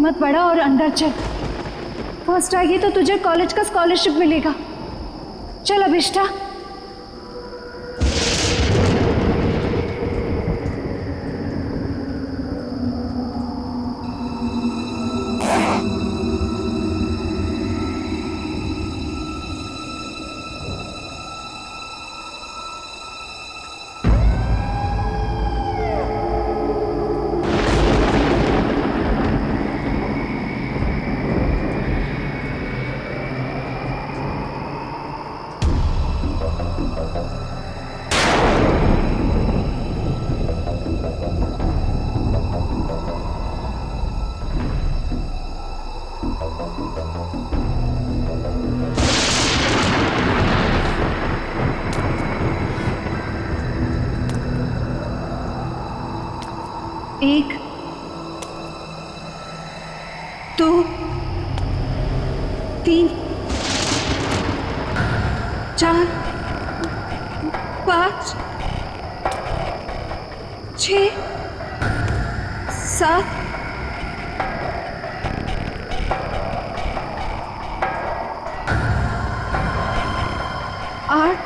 हिम्मत बढ़ा और अंदर चल। फर्स्ट आएगी तो तुझे कॉलेज का स्कॉलरशिप मिलेगा। चल अभिष्टा। एक, दो, तीन, चार, पाँच, 6, 7, 8,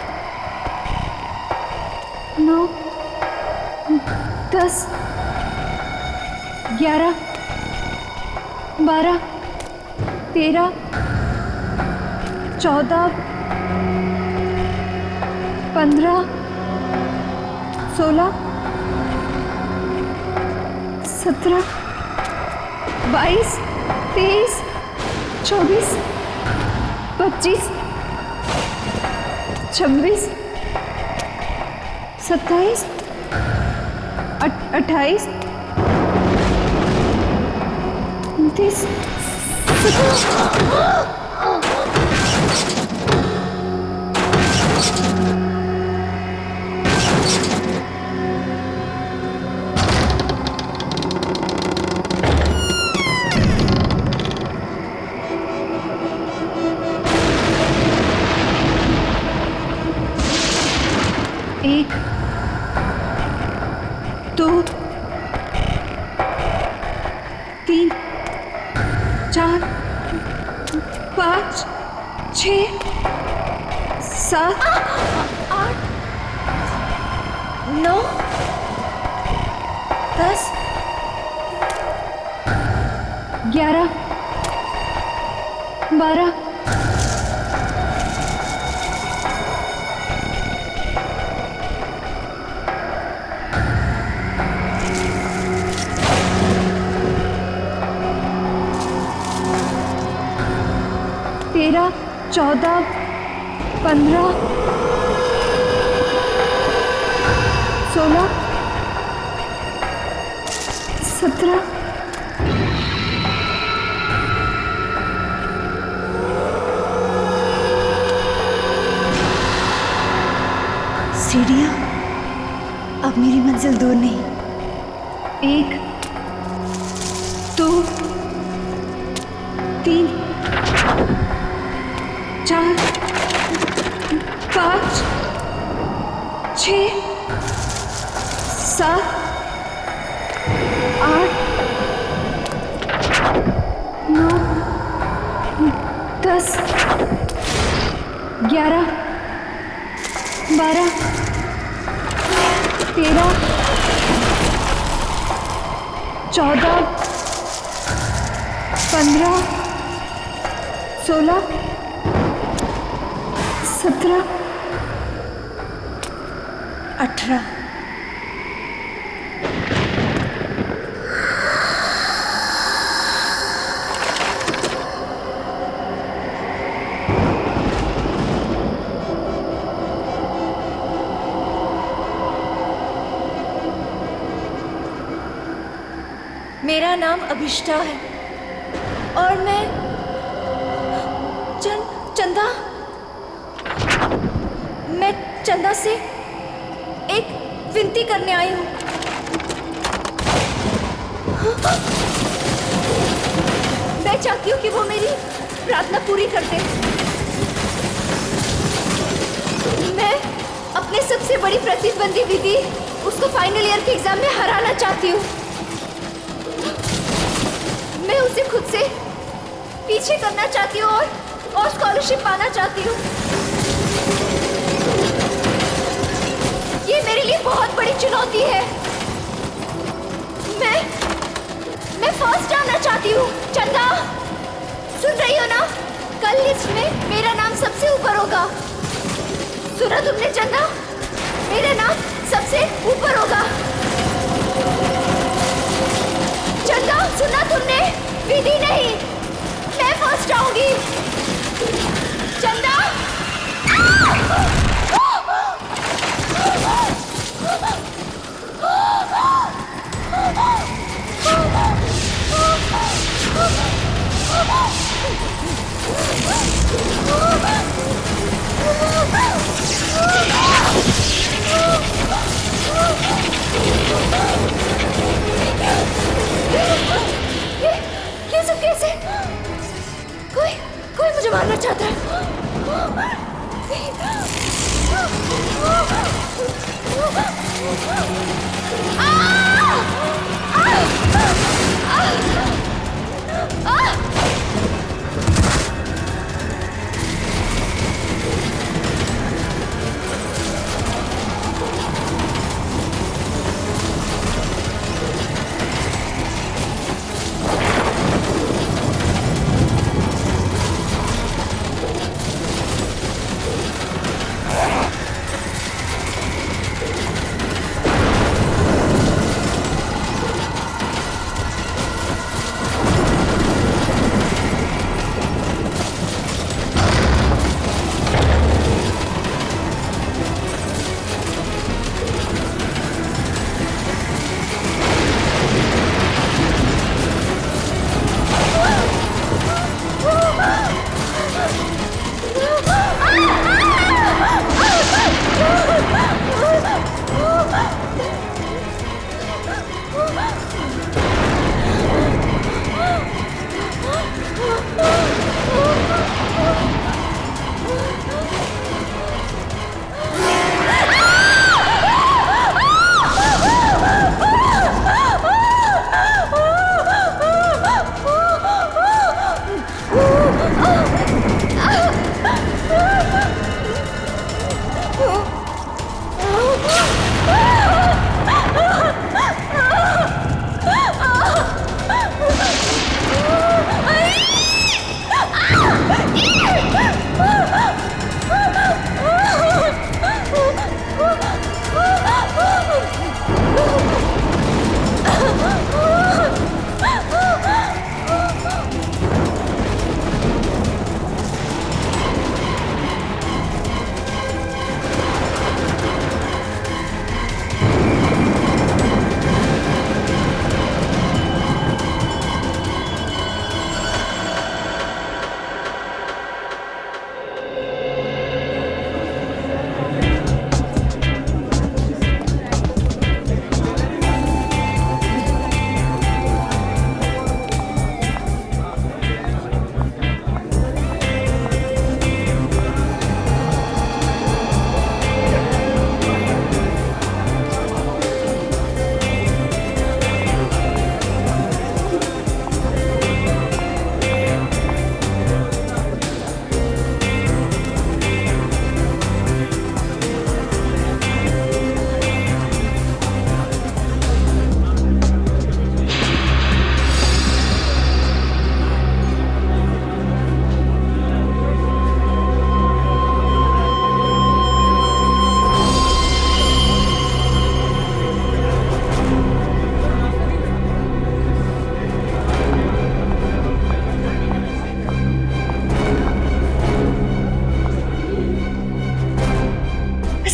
9, 10, 11, 12, 13, 14, 15, 16, 17, 22, 23, 24, 25, 26, 27, 28, 29, 1, 2, 3, 4, 5, 6, 7, 8, 9, 10, 11, 12, 13, 14, 15, 16, 17, सीढ़ियाँ, अब मेरी मंजिल दूर नहीं। 1, 2, 3, 4, 5, 6, 7, 8, 9, 10, 11, 12, 13, 14, 15, 16, 17, 18। मेरा नाम अभिष्टा है और मैं चंदा मैं चंदा से एक विनती करने आई हूँ। मैं चाहती हूँ कि वो मेरी प्रार्थना पूरी कर दे। मैं अपने सबसे बड़ी प्रतिद्वंदी दीदी उसको फाइनल ईयर के एग्जाम में हराना चाहती हूँ। मैं उसे खुद से पीछे करना चाहती हूँ और स्कॉलरशिप पाना चाहती हूँ। ये मेरे लिए बहुत बड़ी चुनौती है। मैं फर्स्ट आना चाहती हूँ। चंदा, सुन रही हो ना? कल लिस्ट में मेरा नाम सबसे ऊपर होगा। सुना तुमने चंदा? मेरा नाम सबसे ऊपर होगा। चंदा, सुना तुमने? विधि नहीं, मैं फर्स्ट आऊंगी। चंदा, ये सब कैसे? कोई मुझे मारना चाहता है।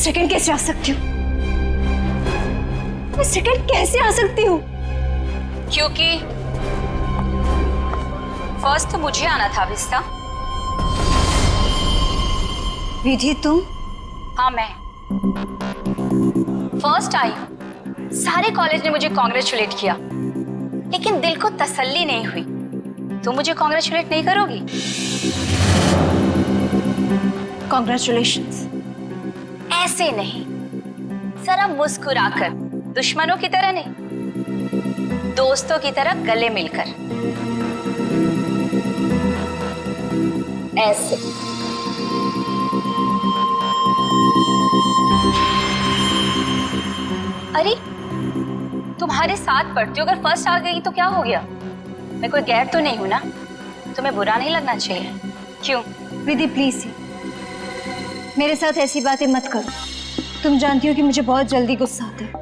सेकंड कैसे आ सकती हूँ? मैं सेकंड कैसे आ सकती हूँ? क्योंकि फर्स्ट तो मुझे आना था विस्ता। विधि तुम? हाँ, मैं फर्स्ट आई हूँ। सारे कॉलेज ने मुझे कॉन्ग्रेचुलेट किया, लेकिन दिल को तसल्ली नहीं हुई। तुम मुझे कॉन्ग्रेचुलेट नहीं करोगी? कॉन्ग्रेचुलेशंस। ऐसे नहीं, जरा मुस्कुराकर, दुश्मनों की तरह नहीं, दोस्तों की तरह गले मिलकर। ऐसे। अरे तुम्हारे साथ पढ़ती हो, अगर फर्स्ट आ गई तो क्या हो गया? मैं कोई गैर तो नहीं हूं ना, तुम्हें बुरा नहीं लगना चाहिए। क्यों? विधि प्लीज मेरे साथ ऐसी बातें मत करो। तुम जानती हो कि मुझे बहुत जल्दी गुस्सा आता है,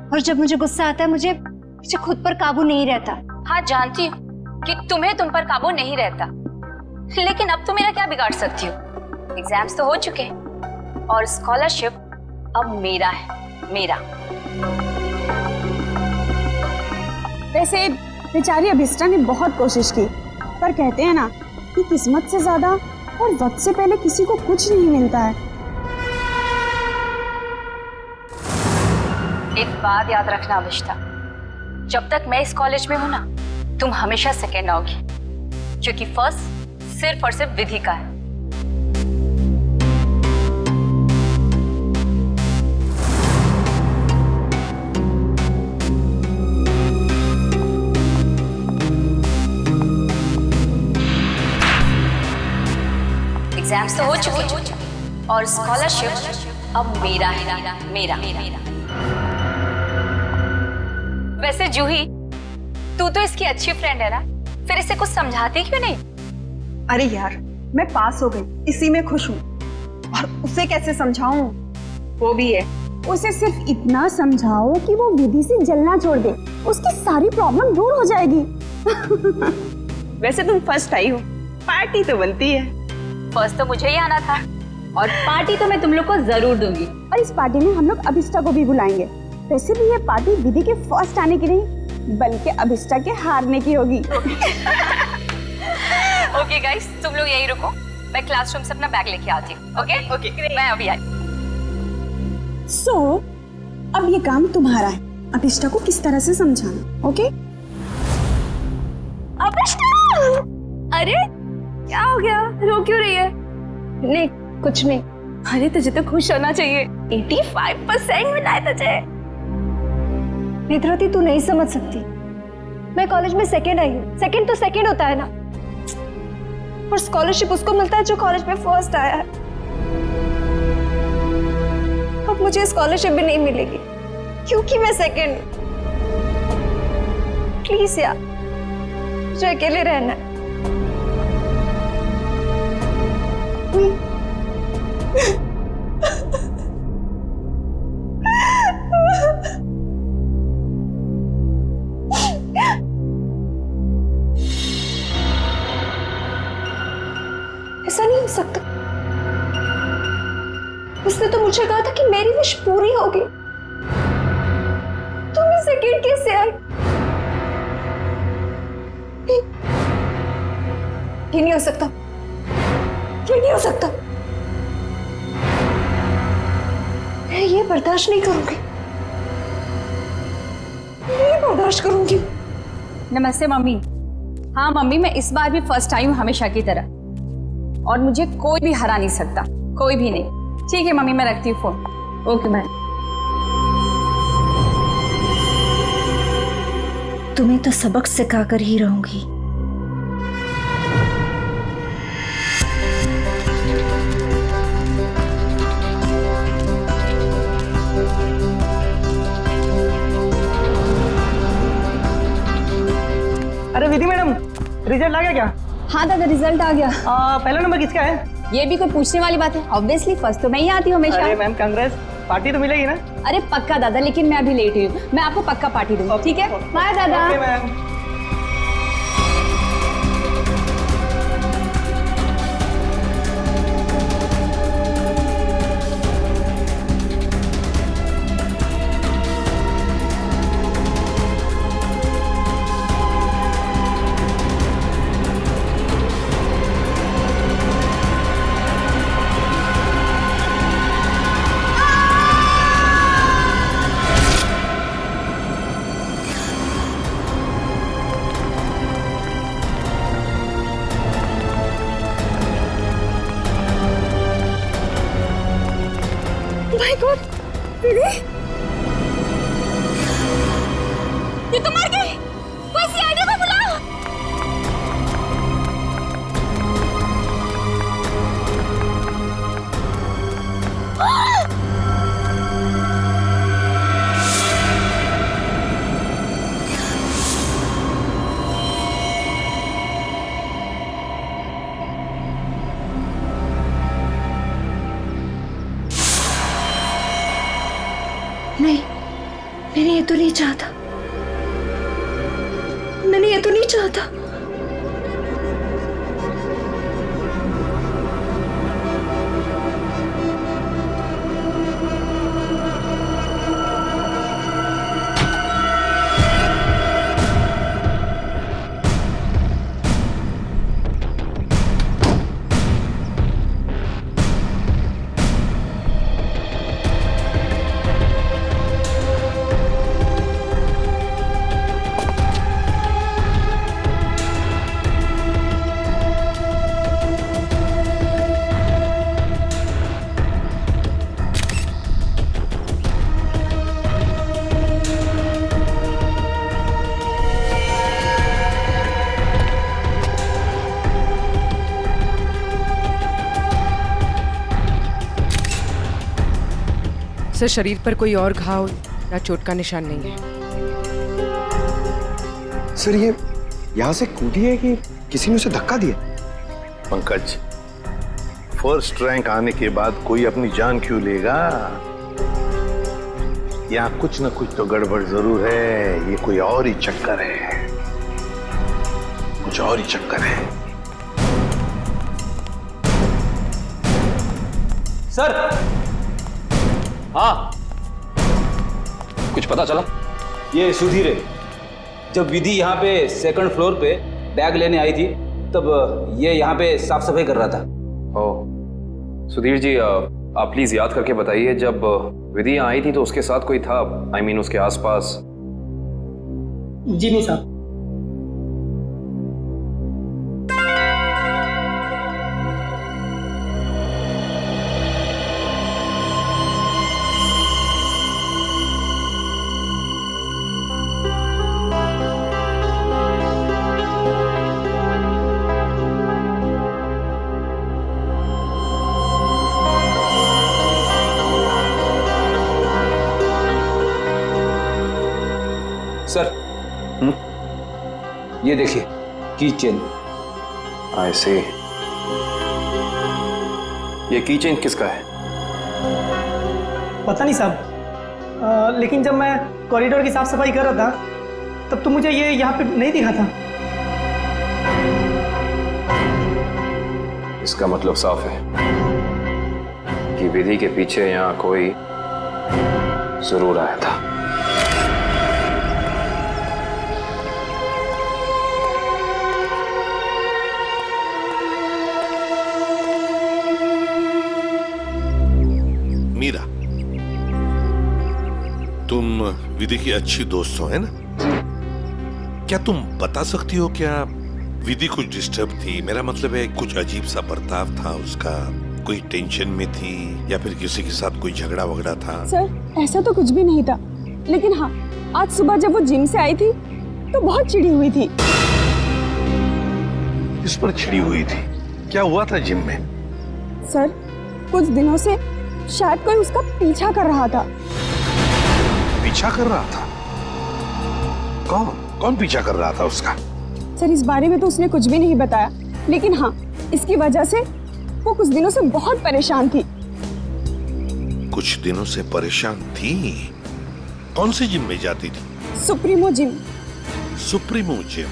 और जब मुझे गुस्सा आता है मुझे खुद पर काबू नहीं रहता। हाँ जानती हूँ कि तुम्हें तुम पर काबू नहीं रहता, लेकिन अब तुम मेरा क्या बिगाड़ सकती हो? एग्जाम्स तो हो चुके हैं और स्कॉलरशिप अब मेरा है, मेरा। वैसे बेचारी अभिष्टा ने बहुत कोशिश की, पर कहते हैं ना कि किस्मत से ज्यादा और वक्त से पहले किसी को कुछ नहीं मिलता है। एक बात याद रखना अभिष्टा, जब तक मैं इस कॉलेज में हूं ना, तुम हमेशा सेकेंड आओगी, क्योंकि फर्स्ट सिर्फ और सिर्फ विधि का है। एग्जाम्स तो हो चुके हैं और स्कॉलरशिप अब मेरा है, मेरा। वैसे जूही, तू तो इसकी अच्छी फ्रेंड है ना, फिर इसे कुछ समझाती क्यों नहीं? अरे यार, मैं पास हो गई, इसी में खुश हूँ, और उसे कैसे समझाऊं? वो भी है, उसे सिर्फ इतना समझाओ कि वो विधि से जलना छोड़ दे, उसकी सारी प्रॉब्लम दूर हो जाएगी। वैसे तुम फर्स्ट आई हो, पार्टी तो बनती है। फर्स्ट तो मुझे ही आना था, और पार्टी तो मैं तुम लोग को जरूर दूंगी। और इस पार्टी में हम लोग अभिष्टा को भी बुलाएंगे। वैसे भी ये पार्टी विधि के फर्स्ट आने की नहीं, बल्कि अभिष्टा के हारने की होगी। ओके गाइस, तुम लोग यहीं रुको, मैं क्लासरूम से अपना बैग लेके आती हूँ। ओके, मैं अभी आई। सो अब ये काम तुम्हारा है, अभिष्टा को किस तरह से समझाना। ओके? अभिष्टा! अरे क्या हो गया, रो क्यों रही है? नहीं कुछ नहीं। अरे तुझे तो खुश होना चाहिए, 85% मिला है तुझे। नेत्रवती, तू नहीं समझ सकती, मैं कॉलेज में सेकेंड आई हूँ। सेकेंड तो सेकेंड होता है ना, और स्कॉलरशिप उसको मिलता है जो कॉलेज में फर्स्ट आया है। अब मुझे स्कॉलरशिप भी नहीं मिलेगी क्योंकि मैं सेकेंड हूँ। प्लीज यार, मुझे अकेले रहना है। ऐसा नहीं हो सकता। उसने तो मुझे कहा था कि मेरी विश पूरी होगी। तुम इस सेकेंड कैसे आई? ये नहीं हो सकता, ये नहीं हो सकता। मैं ये बर्दाश्त नहीं करूंगी, नहीं बर्दाश्त करूंगी। नमस्ते मम्मी। हाँ मम्मी, मैं इस बार भी फर्स्ट आई हूँ हमेशा की तरह, और मुझे कोई भी हरा नहीं सकता, कोई भी नहीं। ठीक है मम्मी, मैं रखती हूँ फोन। Okay bye. तुम्हें तो सबक सिखाकर ही रहूंगी। अरे विधि मैडम, रिजल्ट आ गया क्या? हाँ दादा, रिजल्ट आ गया। पहला नंबर किसका है? ये भी कोई पूछने वाली बात है? ऑब्वियसली फर्स्ट तो मैं ही आती हूँ हमेशा। अरे मैम कांग्रेस, पार्टी तो मिलेगी ना? अरे पक्का दादा, लेकिन मैं अभी लेट हुई हूँ, मैं आपको पक्का पार्टी दूंगी। ठीक है, बाय दादा। Okay ma'am. माय गॉड, विधि, ये तो मर गई। कोई सीआईडी को बुलाओ। नहीं, मैंने ये तो नहीं चाहता, मैंने ये तो नहीं चाहता। सर, शरीर पर कोई और घाव या चोट का निशान नहीं है। सर, ये यहाँ से कूदी है कि किसी ने उसे धक्का दिया? पंकज, फर्स्ट रैंक आने के बाद कोई अपनी जान क्यों लेगा? यहाँ कुछ न कुछ तो गड़बड़ जरूर है। ये कोई और ही चक्कर है, कुछ और ही चक्कर है। सर, हाँ, कुछ पता चला? ये सुधीर है। जब विधि यहाँ पे सेकंड फ्लोर पे बैग लेने आई थी तब ये यहाँ पे साफ सफाई कर रहा था। ओह, सुधीर जी, आप प्लीज याद करके बताइए, जब विधि यहाँ आई थी तो उसके साथ कोई था? I mean, उसके आसपास? जी नहीं साहब। सर, ये देखिए, की चेन। I see। ये की चेन किसका है? पता नहीं साहब, लेकिन जब मैं कॉरिडोर की साफ सफाई कर रहा था तब तो मुझे ये यहाँ पे नहीं दिखा था। इसका मतलब साफ है कि विधि के पीछे यहाँ कोई जरूर आया था। मीरा, तुम विधि की अच्छी दोस्त हो, है ना? क्या तुम बता सकती हो क्या विधि कुछ डिस्टर्ब थी? मेरा मतलब है, कुछ अजीब सा बर्ताव था उसका, कोई टेंशन में थी या फिर किसी के साथ कोई झगड़ा वगड़ा था? सर, ऐसा तो कुछ भी नहीं था, लेकिन हाँ, आज सुबह जब वो जिम से आई थी तो बहुत चिढ़ी हुई थी। इस पर चिढ़ी हुई थी? क्या हुआ था जिम में? सर, कुछ दिनों से शायद कोई उसका पीछा कर रहा था। पीछा कर रहा था? कौन कौन पीछा कर रहा था उसका? सर, इस बारे में तो उसने कुछ भी नहीं बताया, लेकिन हाँ, इसकी वजह से वो कुछ दिनों से बहुत परेशान थी। कुछ दिनों से परेशान थी? कौन से जिम में जाती थी? Supremo gym. Supremo gym?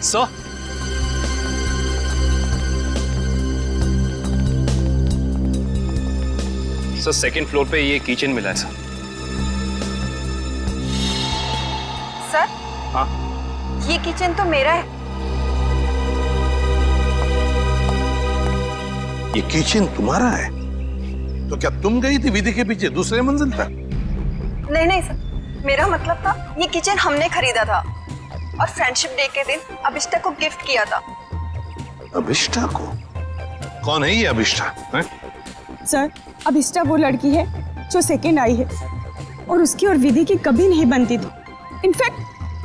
Sir, second floor पे ये किचन मिला है सर। सर, हाँ, ये किचन तो मेरा है। ये किचन तुम्हारा है? तो क्या तुम गई थी विधि के पीछे दूसरे मंजिल तक? नहीं नहीं सर, मेरा मतलब था ये किचन हमने खरीदा था और फ्रेंडशिप डे के दिन अभिष्टा को गिफ्ट किया था। अभिष्टा को? कौन है ये अभिष्टा? सर, अभिष्टा वो लड़की है जो सेकंड आई है और उसकी और विधि की कभी नहीं बनती थी। इनफैक्ट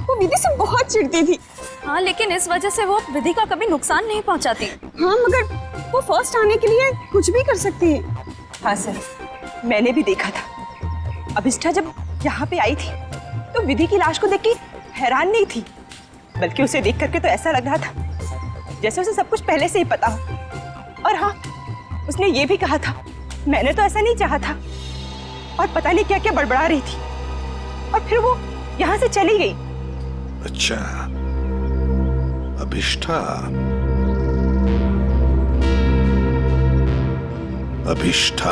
वो विधि से बहुत चिढ़ती थी। हाँ, लेकिन इस वजह से वो विधि का कभी नुकसान नहीं पहुंचाती। हाँ, मगर वो फर्स्ट आने के लिए कुछ भी कर सकती है। हाँ सर। मैंने भी देखा था। अभिष्ठा जब यहाँ पे आई थी तो विधि की लाश को देख के हैरान नहीं थी, बल्कि उसे देख करके तो ऐसा लग रहा था जैसे उसे सब कुछ पहले से ही पता हो। और हाँ, उसने ये भी कहा था, मैंने तो ऐसा नहीं चाहा था, और पता नहीं क्या क्या बड़बड़ा रही थी, और फिर वो यहाँ से चली गई। अच्छा, अभिष्ठा। अभिष्ठा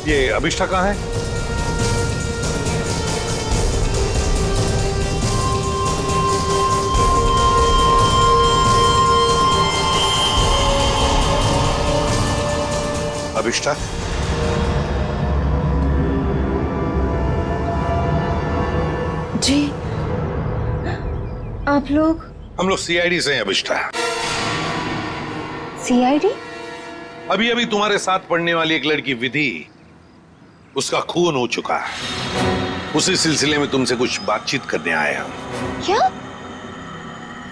ये अभिष्ठा कहाँ है? अभिष्ठा, जी आप लोग? हम लोग सीआईडी से हैं अभिष्ठा। सीआईडी? अभी अभी तुम्हारे साथ पढ़ने वाली एक लड़की विधि, उसका खून हो चुका है। उसी सिलसिले में तुमसे कुछ बातचीत करने आए हम। क्या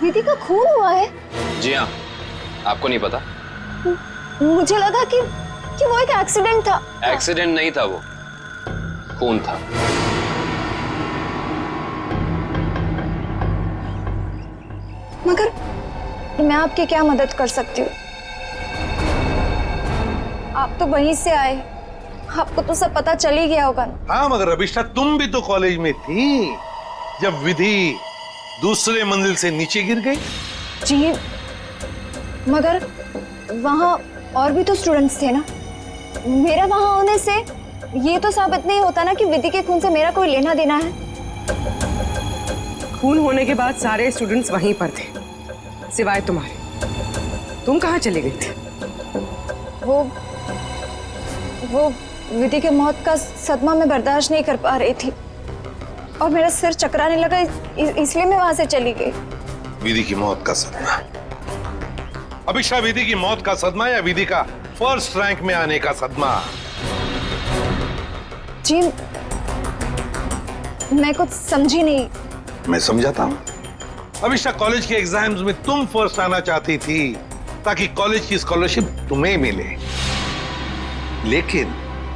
विधि का खून हुआ है? जी हाँ, आपको नहीं पता? मुझे लगा कि वो एक एक्सीडेंट था। एक्सीडेंट नहीं था, वो खून था। मगर मैं आपकी क्या मदद कर सकती हूँ? आप तो वहीं से आए, आपको तो सब पता चल ही गया होगा। हाँ, मगर अभिष्ठा तुम भी तो कॉलेज में थी जब विधि दूसरे मंजिल से नीचे गिर गई। जी मगर वहाँ और भी तो स्टूडेंट्स थे ना। मेरा वहाँ होने से ये तो साबित नहीं होता ना कि विधि के खून से मेरा कोई लेना देना है। खून होने के बाद सारे स्टूडेंट्स वहीं पर थे, सिवाय तुम्हारे। तुम कहाँ चले गए थे? वो विधि के मौत का सदमा मैं बर्दाश्त नहीं कर पा रही थी और मेरा सिर चकराने लगा, इसलिए मैं वहां से चली गई। विधि की मौत का सदमा? अभिष्ठा, विधि की मौत का सदमा या विधि का फर्स्ट रैंक में आने का सदमा? जी मैं कुछ समझी नहीं। मैं समझाता हूँ। अभिष्ठा, कॉलेज के एग्जाम्स में तुम फर्स्ट आना चाहती थी ताकि कॉलेज की स्कॉलरशिप तुम्हें मिले, लेकिन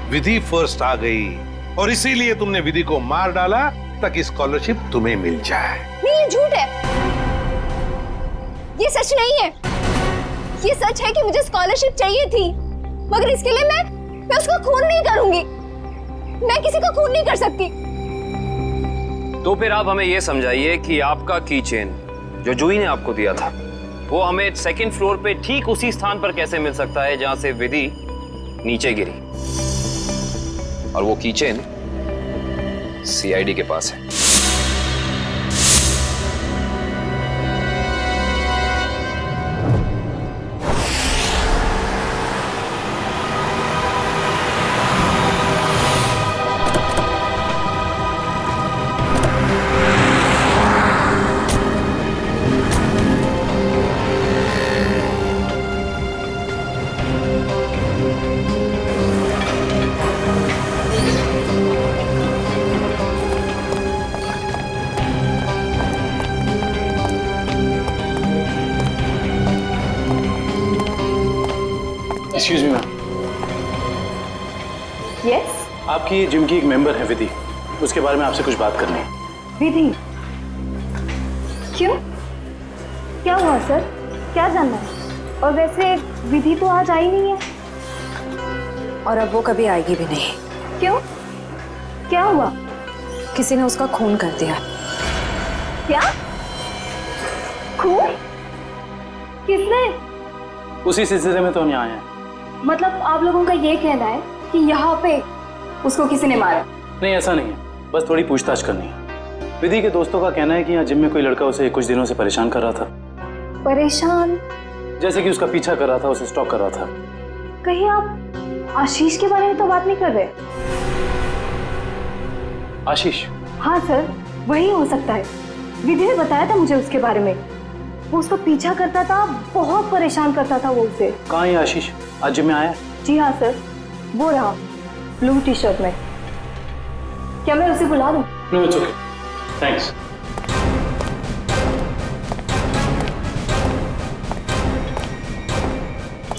विधि फर्स्ट आ गई और इसीलिए तुमने विधि को मार डाला ताकि स्कॉलरशिप तुम्हें मिल जाए। नहीं, ये झूठ है, ये सच नहीं है। ये सच है कि मुझे स्कॉलरशिप चाहिए थी, मगर इसके लिए मैं उसका खून नहीं करूंगी। मैं किसी का खून नहीं कर सकती। तो फिर आप हमें यह समझाइए कि आपका की चेन जो जूही ने आपको दिया था वो हमें सेकंड फ्लोर पे ठीक उसी स्थान पर कैसे मिल सकता है जहां से विधि नीचे गिरी, और वो की चेन सीआईडी के पास है। Excuse me ma'am. यस? आपकी जिम की एक मेंबर है विधि, उसके बारे में आपसे कुछ बात करनी है। विधि? क्यों? क्या हुआ सर? क्या जानना है? और वैसे विधि तो आज आई नहीं है। और अब वो कभी आएगी भी नहीं। क्यों? क्या हुआ? किसी ने उसका खून कर दिया। क्या? खून? किसने? उसी सिलसिले में तो हम यहाँ आए हैं। मतलब आप लोगों का ये कहना है कि यहाँ पे उसको किसी ने मारा? नहीं, ऐसा नहीं है, बस थोड़ी पूछताछ करनी है। विधि के दोस्तों का कहना है कि यहाँ जिम में कोई लड़का उसे कुछ दिनों से परेशान कर रहा था, परेशान? जैसे कि उसका पीछा कर रहा था, उसे स्टॉक कर रहा था। कहीं आप आशीष के बारे में तो बात नहीं कर रहे? आशीष? हाँ सर, वही हो सकता है। विधि ने बताया था मुझे उसके बारे में। वो उसका पीछा करता था, बहुत परेशान करता था वो उसे। कहाँ है आशीष? आज जिम में आया? जी हाँ सर, वो रहा ब्लू टी शर्ट में। क्या मैं उसे बुला दूं? No, it's okay, thanks.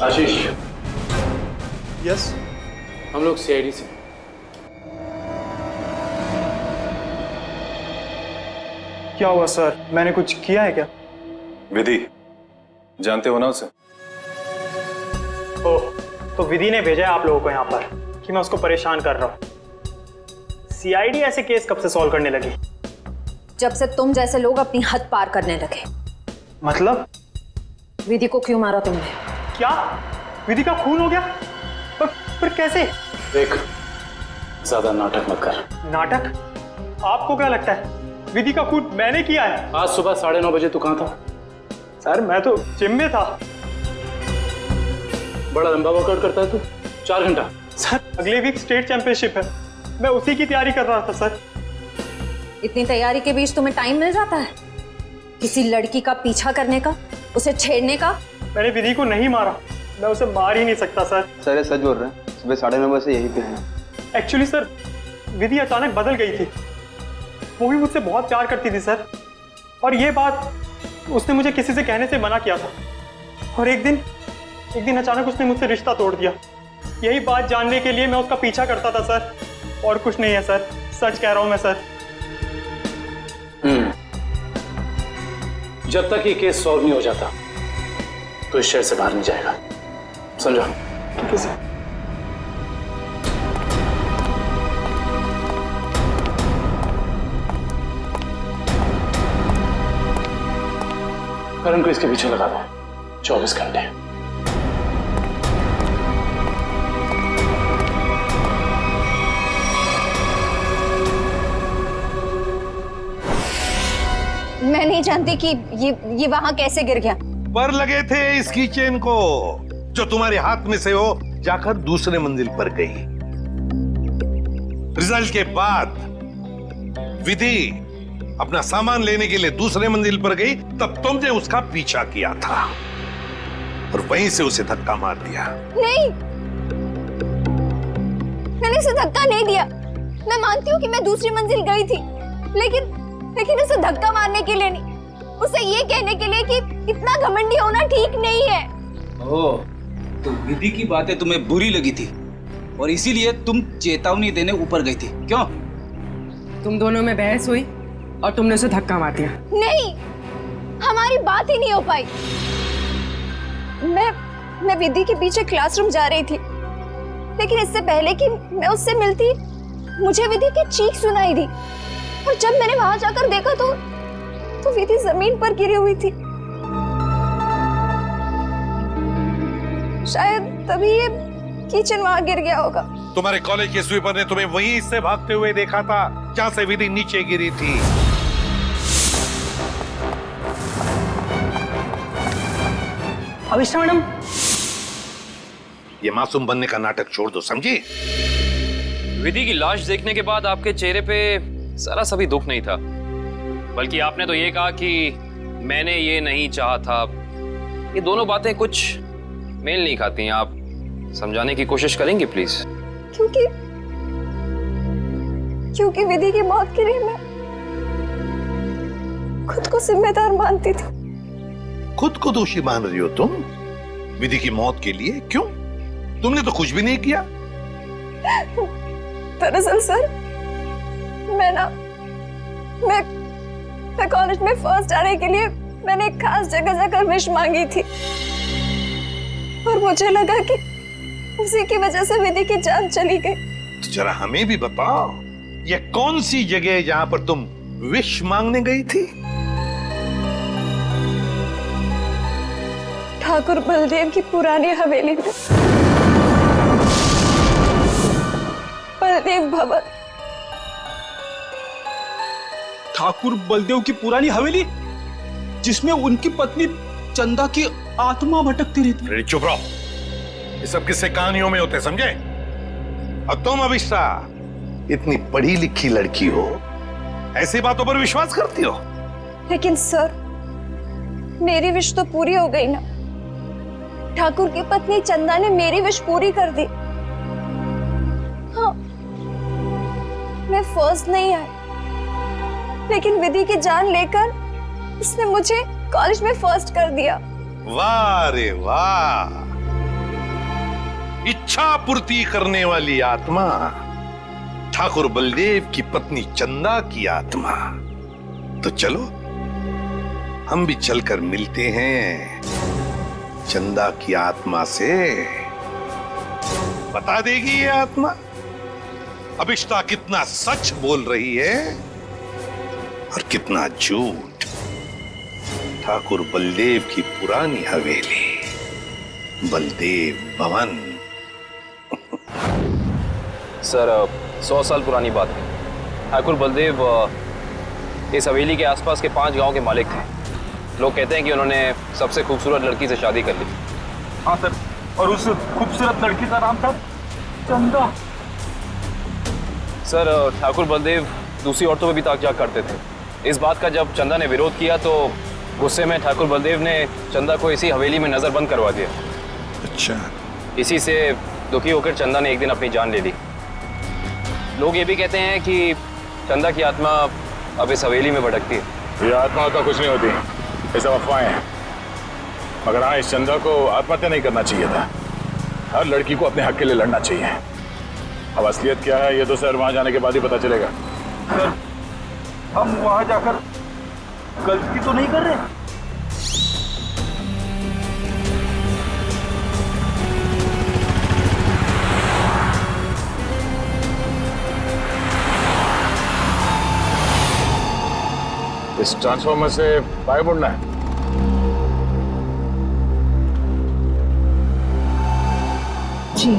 Ashish. Yes. हम लोग सीआईडी से। क्या हुआ सर? मैंने कुछ किया है क्या? विधि, जानते हो ना उसे? ओह, तो विधि ने भेजा है आप लोगों को यहाँ पर कि मैं उसको परेशान कर रहा हूँ। सीआईडी ऐसे केस कब से सॉल्व करने लगी? जब से तुम जैसे लोग अपनी हद पार करने लगे। मतलब? विधि को क्यों मारा तुमने? क्या? विधि का खून हो गया? पर कैसे? देख, ज्यादा नाटक मत कर। नाटक? आपको क्या लगता है विधि का खून मैंने किया है? आज सुबह 9:30 बजे तू कहाँ था? सर मैं तो जिम में था। बड़ा लंबा वर्कआउट करता है तू, 4 घंटा। सर अगले वीक स्टेट चैंपियनशिप है, मैं उसी की तैयारी कर रहा था सर। इतनी तैयारी के बीच तुम्हें टाइम मिल जाता है किसी लड़की का पीछा करने का, उसे छेड़ने का? मैंने विधि को नहीं मारा, मैं उसे मार ही नहीं सकता सर। सर ये सच बोल रहे हैं, सुबह 9:30 बजे यहीं पे हैं। एक्चुअली सर विधि अचानक बदल गई थी। वो भी मुझसे बहुत प्यार करती थी सर, और ये बात उसने मुझे किसी से कहने से मना किया था। और एक दिन अचानक उसने मुझसे रिश्ता तोड़ दिया। यही बात जानने के लिए मैं उसका पीछा करता था सर, और कुछ नहीं है सर, सच कह रहा हूं मैं सर। जब तक ये केस सॉल्व नहीं हो जाता तो इस शहर से बाहर नहीं जाएगा, समझो? ठीक है सर। करण को इसके पीछे लगा दो 24 घंटे। मैं नहीं जानती कि ये वहां कैसे गिर गया। पर लगे थे इसकी चेन को, जो तुम्हारे हाथ में से हो जाकर दूसरे मंजिल पर गई। रिजल्ट के बाद विधि अपना सामान लेने के लिए दूसरे मंजिल पर गई, तब तुमने उसका पीछा किया था और वहीं से उसे धक्का मार दिया। नहीं, मैंने उसे धक्का नहीं दिया। मैं मानती हूँ कि मैं दूसरी मंजिल गई थी, लेकिन उसे धक्का मारने के लिए नहीं, उसे ये कहने के लिए कि इतना घमंडी होना ठीक नहीं है। ओह, तो विधि की बातें तुम्हें बुरी लगी थी और इसीलिए तुम चेतावनी देने ऊपर गई थी, क्यों? तुम दोनों में बहस हुई और तुमने उसे धक्का मार दिया। नहीं, हमारी बात ही नहीं हो पाई। मैं विधि के पीछे क्लासरूम जा रही थी, लेकिन इससे पहले कि मैं उससे मिलती मुझे विधि की चीख सुनाई दी, और जब मैंने वहां जाकर देखा तो विधि जमीन पर गिरी हुई थी। शायद तभी ये किचन वहां गिर गया होगा। तुम्हारे कॉलेज के स्वीपर ने तुम्हें वहीं से भागते हुए देखा था जहां से विधि नीचे गिरी थी। अविष्टा मैडम, ये मासूम बनने का नाटक छोड़ दो, समझी? विधि की लाश देखने के बाद आपके चेहरे पे जरा सा भी दुख नहीं था, बल्कि आपने तो ये कहा कि मैंने ये नहीं चाहा था। ये दोनों बातें कुछ मेल नहीं खाती हैं। आप समझाने की कोशिश करेंगे प्लीज? क्योंकि विधि की मौत के लिए मैं खुद को जिम्मेदार मानती थी। खुद को दोषी मान रही हो तुम विधि की मौत के लिए? क्यों? तुमने तो कुछ भी नहीं किया। दरअसल सर, मैं कॉलेज में फर्स्ट आने के लिए मैंने एक खास जगह जाकर विश मांगी थी, और मुझे लगा कि उसी की वजह से विधि की जान चली गई। तो जरा हमें भी बताओ, ये कौन सी जगह है जहां पर तुम विश मांगने गई थी? ठाकुर बलदेव की पुरानी हवेली में, बलदेव भवन। ठाकुर बलदेव की पुरानी हवेली, जिसमें उनकी पत्नी चंदा की आत्मा भटकती रहती। अरे चुप रहो, ये सब किस्से कहानियों में होते, समझे? और तुम अभिष्टा इतनी पढ़ी लिखी लड़की हो, ऐसी बातों पर विश्वास करती हो? लेकिन सर, मेरी विश तो पूरी हो गई ना। ठाकुर की पत्नी चंदा ने मेरी विश पूरी कर दी। हाँ, मैं फर्स्ट नहीं आई, लेकिन विधि की जान लेकर उसने मुझे कॉलेज में फर्स्ट कर दिया। वाह रे वाह, इच्छा पूर्ति करने वाली आत्मा, ठाकुर बलदेव की पत्नी चंदा की आत्मा। तो चलो हम भी चलकर मिलते हैं चंदा की आत्मा से। बता देगी ये आत्मा अभिष्टा कितना सच बोल रही है और कितना झूठ। ठाकुर बलदेव की पुरानी हवेली, बलदेव भवन। सर 100 साल पुरानी बात है। ठाकुर बलदेव इस हवेली के आसपास के 5 गांव के मालिक थे। लोग कहते हैं कि उन्होंने सबसे खूबसूरत लड़की से शादी कर ली। हाँ सर, और उस खूबसूरत लड़की का नाम था चंदा। सर ठाकुर बलदेव दूसरी औरतों पर भी ताक झाक करते थे। इस बात का जब चंदा ने विरोध किया तो गुस्से में ठाकुर बलदेव ने चंदा को इसी हवेली में नजरबंद करवा दिया। अच्छा। इसी से दुखी होकर चंदा ने एक दिन अपनी जान ले ली। लोग ये भी कहते हैं कि चंदा की आत्मा अब इस हवेली में भटकती है। ये आत्मा तो कुछ नहीं होती, ये सब अफवाहें हैं। मगर हाँ, इस चंदा को आत्महत्या नहीं करना चाहिए था। हर लड़की को अपने हक के लिए लड़ना चाहिए। अब असलियत क्या है ये तो सर वहां जाने के बाद ही पता चलेगा। सर, हम वहां जाकर गलती तो नहीं कर रहे? इस ट्रांसफॉर्मर से पाइप उड़ना है। जी।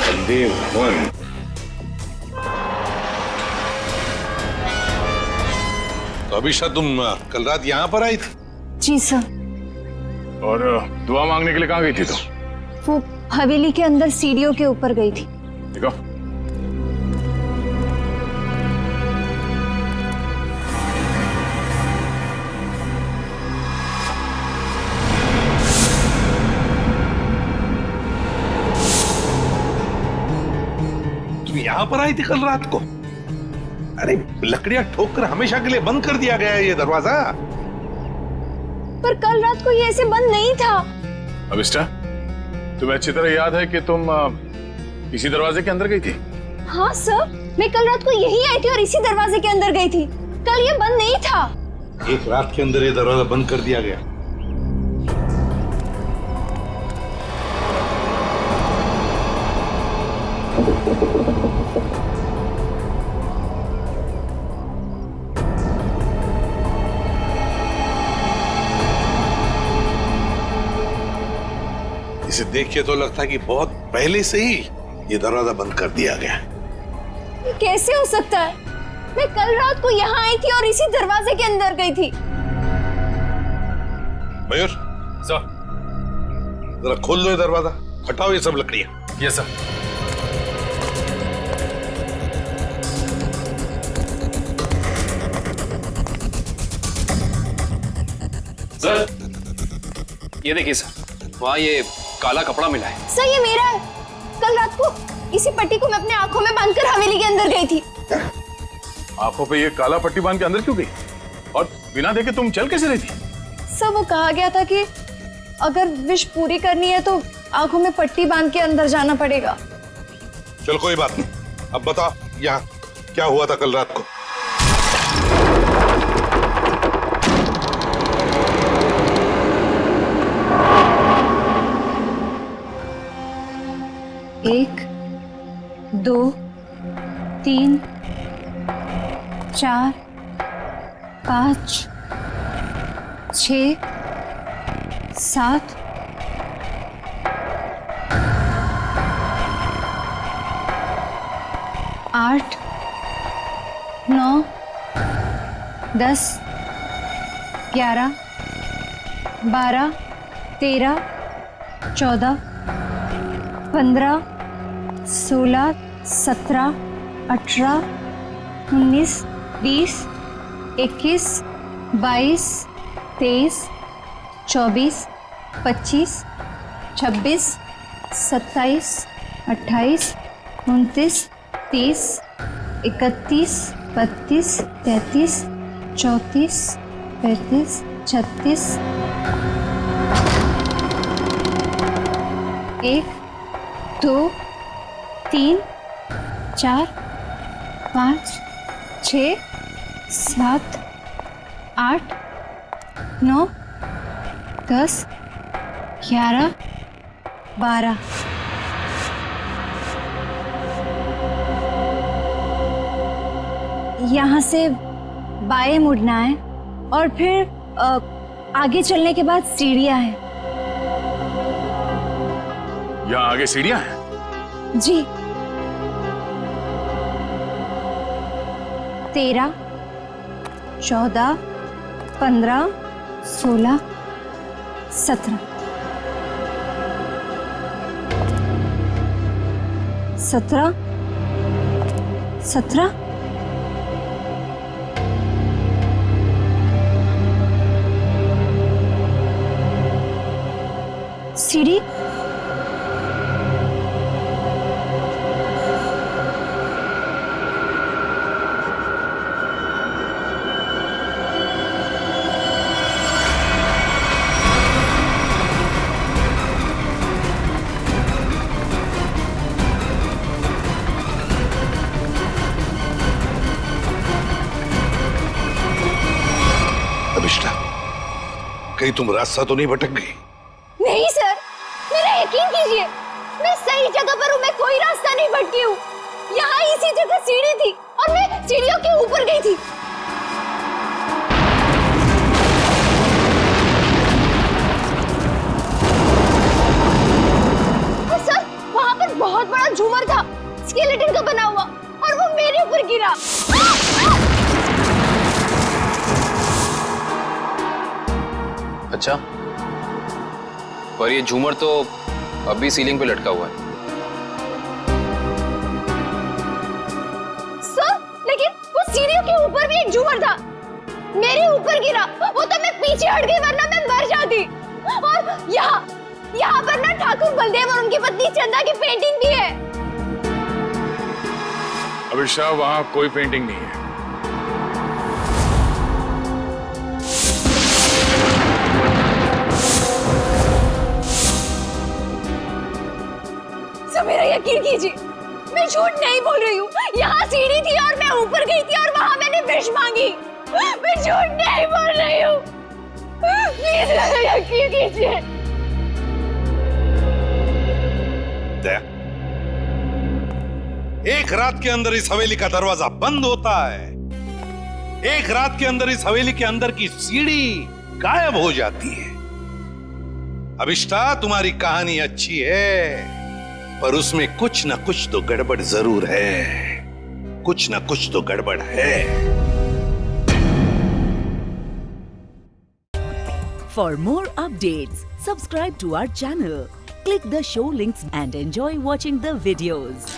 बलदेव भवन। तो अभिषा तुम कल रात यहाँ पर आई थी? जी सर। और दुआ मांगने के लिए कहाँ गई थी तुम? वो हवेली के अंदर सीढ़ियों के ऊपर गई थी। देखो, तुम यहाँ पर आई थी कल रात को? अरे लकड़ियां ठोक कर हमेशा के लिए बंद कर दिया गया है ये दरवाजा। पर कल रात को ये ऐसे बंद नहीं था। अभिष्टा, तुम्हें अच्छी तरह याद है कि तुम इसी दरवाजे के अंदर गई थी? हाँ सर, मैं कल रात को यही आई थी और इसी दरवाजे के अंदर गई थी। कल ये बंद नहीं था। एक रात के अंदर ये दरवाजा बंद कर दिया गया। इसे देख के तो लगता है कि बहुत पहले से ही ये दरवाजा बंद कर दिया गया। ये कैसे हो सकता है? मैं कल रात को यहाँ आई थी और इसी दरवाजे के अंदर गई थी। मयूर सर। जरा खोल दो ये दरवाजा, हटाओ ये सब लकड़ियां। Yes sir. सर ये देखिए सर, वहाँ ये काला कपड़ा मिला है। सर ये मेरा है। कल रात को इसी पट्टी को मैं अपने आंखों में बांधकर हवेली के अंदर गई थी। आंखों पे ये काला पट्टी बांध के अंदर क्यों गई? और बिना देखे तुम चल कैसे रही थी? सर वो कहा गया था कि अगर विश पूरी करनी है तो आंखों में पट्टी बांध के अंदर जाना पड़ेगा। चल कोई बात नहीं, अब बताओ यहाँ क्या हुआ था कल रात को? एक, दो, 3 4 5 6 7 8 9 10 11 12 13 14 15 16 17 18 19 20 21 22 23 24 25 26 27 28 29 30 31 32 33 34 35 36 1 2 3 4 5 6 7 8 9 10 11 12 यहाँ से बाएं मुड़ना है और फिर आगे चलने के बाद सीढ़ियाँ हैं। यहाँ आगे सीढ़ियाँ हैं? जी। 13 14 15 16 17 17 17 सीढ़ी अभिष्टा, कहीं तुम रास्ता तो नहीं भटक गई? नहीं सर, मेरा यकीन कीजिए, मैं सही जगह पर हूँ। मैं कोई रास्ता नहीं भटकी हूँ। यहाँ इसी जगह सीढ़ी थी और मैं सीढ़ियों के ऊपर गई थी। और सर, वहाँ पर बहुत बड़ा झूमर था, स्केलेटन का बना हुआ, और वो मेरे ऊपर गिरा। अच्छा, पर ये झूमर तो अभी सीलिंग पे लटका हुआ है। सर, लेकिन वो सीढ़ियों के ऊपर भी एक झूमर था, मेरे ऊपर गिरा। वो तो मैं पीछे हट गई, वरना मैं मर जाती। और यहाँ पर ना ठाकुर बलदेव और उनकी पत्नी चंदा की पेंटिंग भी है। अभिषा, वहाँ कोई पेंटिंग नहीं है। मेरा यकीन कीजिए, मैं झूठ नहीं बोल रही हूँ। यहाँ सीढ़ी थी और मैं ऊपर गई थी और वहाँ मैंने विश मांगी। मैं झूठ नहीं बोल रही हूँ, प्लीज मेरा यकीन कीजिए। एक रात के अंदर इस हवेली का दरवाजा बंद होता है, एक रात के अंदर इस हवेली के अंदर की सीढ़ी गायब हो जाती है। अभिष्टा, तुम्हारी कहानी अच्छी है, पर उसमें कुछ ना कुछ तो गड़बड़ जरूर है। कुछ ना कुछ तो गड़बड़ है। For more updates, subscribe to our channel, click the show links and enjoy watching the videos.